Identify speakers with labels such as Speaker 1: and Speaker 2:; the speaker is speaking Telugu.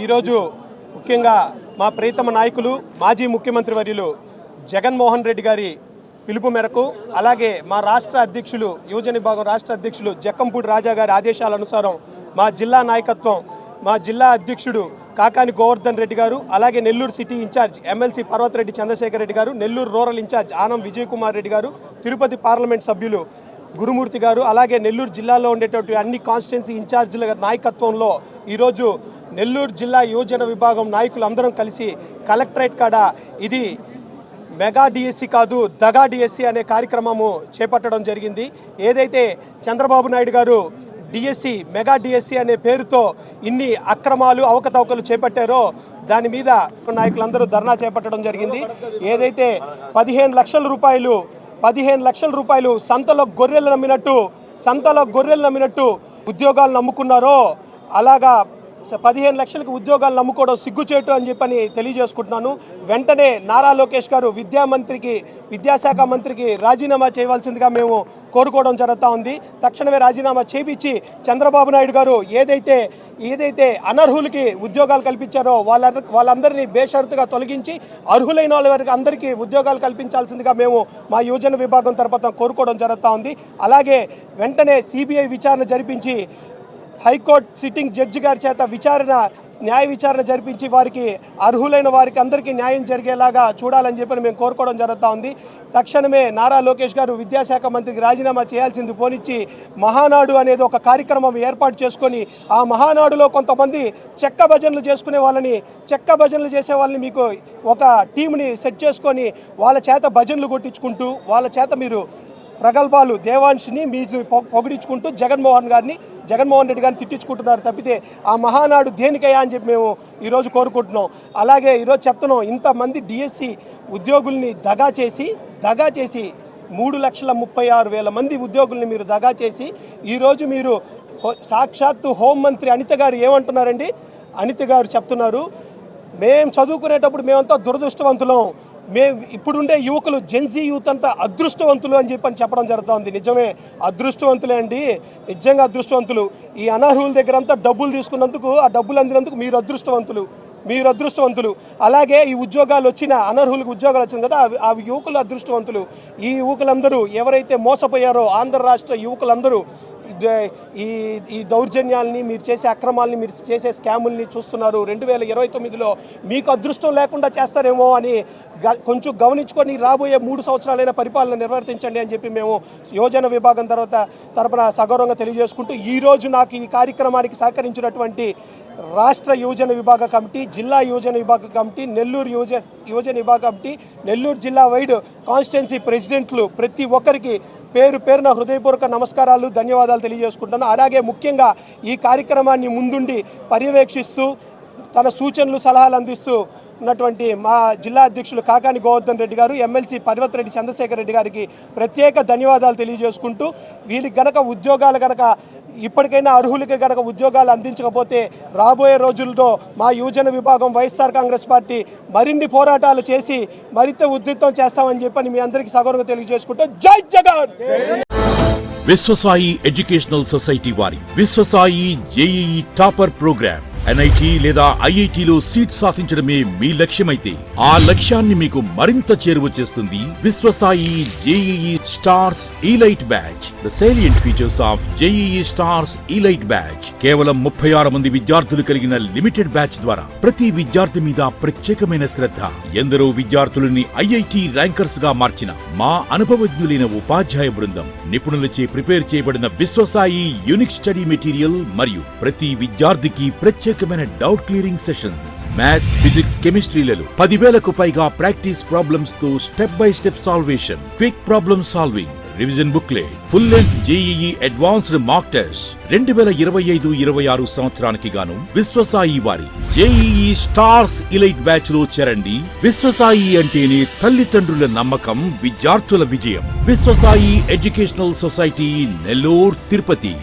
Speaker 1: ఈరోజు ముఖ్యంగా మా ప్రియతమ నాయకులు మాజీ ముఖ్యమంత్రి వర్యులు జగన్మోహన్ రెడ్డి గారి పిలుపు మేరకు అలాగే మా రాష్ట్ర అధ్యక్షులు యువజన విభాగం రాష్ట్ర అధ్యక్షులు జక్కంపూడి రాజా గారి ఆదేశాల అనుసారం మా జిల్లా నాయకత్వం మా జిల్లా అధ్యక్షుడు కాకాని గోవర్ధన్ రెడ్డి గారు అలాగే Nellore city in charge MLC Parvathareddy Chandrasekhar Reddy గారు నెల్లూరు రూరల్ ఇన్ఛార్జ్ ఆనం విజయ్ కుమార్ రెడ్డి గారు తిరుపతి పార్లమెంట్ సభ్యులు గురుమూర్తి గారు అలాగే నెల్లూరు జిల్లాలో ఉండేటువంటి అన్ని కాన్స్టిట్యున్సీ ఇన్ఛార్జీల నాయకత్వంలో ఈరోజు నెల్లూరు జిల్లా యువజన విభాగం నాయకులు అందరం కలిసి కలెక్టరేట్ కాడ ఇది మెగా డిఎస్సి కాదు దగా డిఎస్సి అనే కార్యక్రమము చేపట్టడం జరిగింది. ఏదైతే చంద్రబాబు నాయుడు గారు డిఎస్సి మెగా డిఎస్సి అనే పేరుతో ఇన్ని అక్రమాలు అవకతవకలు చేపట్టారో దాని మీద నాయకులందరూ ధర్నా చేపట్టడం జరిగింది. ఏదైతే 15 లక్షల రూపాయలు సంతలో గొర్రెలు నమ్మినట్టు ఉద్యోగాలు నమ్ముకున్నారో అలాగా 15 లక్షలకు ఉద్యోగాలు నమ్ముకోవడం సిగ్గుచేటు అని చెప్పని తెలియజేసుకుంటున్నాను. వెంటనే నారా లోకేష్ గారు విద్యాశాఖ మంత్రికి రాజీనామా చేయవలసిందిగా మేము కోరుకోవడం జరుగుతూ ఉంది. తక్షణమే రాజీనామా చేయించి చంద్రబాబు నాయుడు గారు ఏదైతే అనర్హులకి ఉద్యోగాలు కల్పించారో వాళ్ళందరినీ బేషరతుగా తొలగించి అర్హులైన వాళ్ళ అందరికీ ఉద్యోగాలు కల్పించాల్సిందిగా మేము మా యువజన విభాగం తరపున కోరుకోవడం జరుగుతూ ఉంది. అలాగే వెంటనే సిబిఐ విచారణ జరిపించి హైకోర్టు సిట్టింగ్ జడ్జి గారి చేత న్యాయ విచారణ జరిపించి వారికి అర్హులైన వారికి అందరికీ న్యాయం జరిగేలాగా చూడాలని చెప్పి మేము కోరుకోవడం జరుగుతూ ఉంది. తక్షణమే నారా లోకేష్ గారు విద్యాశాఖ మంత్రికి రాజీనామా చేయాల్సింది పోనిచ్చి మహానాడు అనేది ఒక కార్యక్రమం ఏర్పాటు చేసుకొని ఆ మహానాడులో కొంతమంది చెక్క భజనలు చేసే వాళ్ళని మీకు ఒక టీంని సెట్ చేసుకొని వాళ్ళ చేత భజనలు కొట్టించుకుంటూ వాళ్ళ చేత మీరు ప్రగల్భాలు దేవాంశిని మీరు పొగిడించుకుంటూ జగన్మోహన్ రెడ్డి గారిని తిట్టించుకుంటున్నారు తప్పితే ఆ మహానాడు దేనికయ్యా అని చెప్పి మేము ఈరోజు కోరుకుంటున్నాం. అలాగే ఈరోజు చెప్తున్నాం, ఇంతమంది డిఎస్సి ఉద్యోగుల్ని దగా చేసి 3,36,000 మంది ఉద్యోగుల్ని మీరు దగా చేసి ఈరోజు మీరు సాక్షాత్తు హోంమంత్రి అనిత గారు ఏమంటున్నారండి? అనిత గారు చెప్తున్నారు, మేము చదువుకునేటప్పుడు మేమంతా దురదృష్టవంతులం, ఇప్పుడుండే యువకులు జెన్జీ యూత్ అంతా అదృష్టవంతులు అని చెప్పడం జరుగుతుంది. నిజమే, అదృష్టవంతులే అండి, నిజంగా అదృష్టవంతులు. ఈ అనర్హుల దగ్గర అంతా డబ్బులు తీసుకున్నందుకు ఆ డబ్బులు అందినందుకు మీరు అదృష్టవంతులు. అలాగే ఈ అనర్హులకు ఉద్యోగాలు వచ్చింది కదా, ఆ యువకులు అదృష్టవంతులు. ఈ యువకులందరూ ఎవరైతే మోసపోయారో ఆంధ్ర రాష్ట్ర యువకులందరూ ఈ దౌర్జన్యాలని మీరు చేసే అక్రమాలని మీరు చేసే స్కాముల్ని చూస్తున్నారు. 2029లో మీకు అదృష్టం లేకుండా చేస్తారేమో అని కొంచెం గమనించుకొని రాబోయే 3 సంవత్సరాలైన పరిపాలన నిర్వర్తించండి అని చెప్పి మేము యువజన విభాగం తరపున సగౌరవంగా తెలియజేసుకుంటూ ఈరోజు నాకు ఈ కార్యక్రమానికి సహకరించినటువంటి రాష్ట్ర యువజన విభాగ కమిటీ, జిల్లా యువజన విభాగ కమిటీ, నెల్లూరు యువజన విభాగ కమిటీ, నెల్లూరు జిల్లా వైడ్ కాన్స్టిట్యున్సీ ప్రెసిడెంట్లు ప్రతి ఒక్కరికి పేరున హృదయపూర్వక నమస్కారాలు, ధన్యవాదాలు తెలియజేసుకుంటాను. అలాగే ముఖ్యంగా ఈ కార్యక్రమాన్ని ముందుండి పర్యవేక్షిస్తూ తన సూచనలు సలహాలు అందిస్తూ ఉన్నటువంటి మా జిల్లా అధ్యక్షులు కాకాని గోవర్ధన్ రెడ్డి గారు, ఎమ్మెల్సీ పర్వతరెడ్డి చంద్రశేఖర్ రెడ్డి గారికి ప్రత్యేక ధన్యవాదాలు తెలియజేసుకుంటూ వీళ్ళకి ఇప్పటికైనా అర్హులకి గనక ఉద్యోగాలు అందించకపోతే రాబోయే రోజుల్లో మా యువజన విభాగం వైఎస్ఆర్ కాంగ్రెస్ పార్టీ మరిన్ని పోరాటాలు చేసి మరింత ఉధృతం చేస్తామని చెప్పని మీ అందరికీ సగౌరవంగా తెలియజేసుకుంటూ జై జగన్.
Speaker 2: విశ్వసాయి ఎడ్యుకేషనల్ సొసైటీ వారి Viswasai JEE topper program NIT లేదా IITలో సీట్ సాధించడమే మీ లక్ష్యమైతే ఆ లక్ష్యాన్ని మీకు మరింత చేరువ చేస్తుంది Viswasai JEE stars elite batch. The salient features of JEE stars elite batch: కేవలం 36 మంది విద్యార్థులు కలిగిన లిమిటెడ్ బ్యాచ్ ద్వారా ప్రతి విద్యార్థి మీద ప్రత్యేకమైన శ్రద్ధ, ఎందరో విద్యార్థులని IIT ర్యాంకర్స్ గా మార్చిన మా అనుభవజ్ఞులైన ఉపాధ్యాయ బృందం, నిపుణులచే ప్రిపేర్ చేయబడిన విశ్వసాయి యూనిక్ స్టడీ మెటీరియల్ మరియు ప్రతి విద్యార్థికి ప్రత్యేకమైన doubt clearing sessions, maths, physics, కెమిస్ట్రీలలో 10,000కు పైగా ప్రాక్టీస్ ప్రాబ్లమ్స్ తో step by step salvation, quick problem solving, revision booklet, full length JEE advanced mock test. 2025-26 సంవత్సరానికి గాను విశ్వసాయి వారి జేఈఈ స్టార్స్ ఇలైట్ బ్యాచ్ లో చేరండి. విశ్వసాయి అంటేనే తల్లిదండ్రుల నమ్మకం, విద్యార్థుల విజయం. Viswasai educational society, Nellore, Tirupati.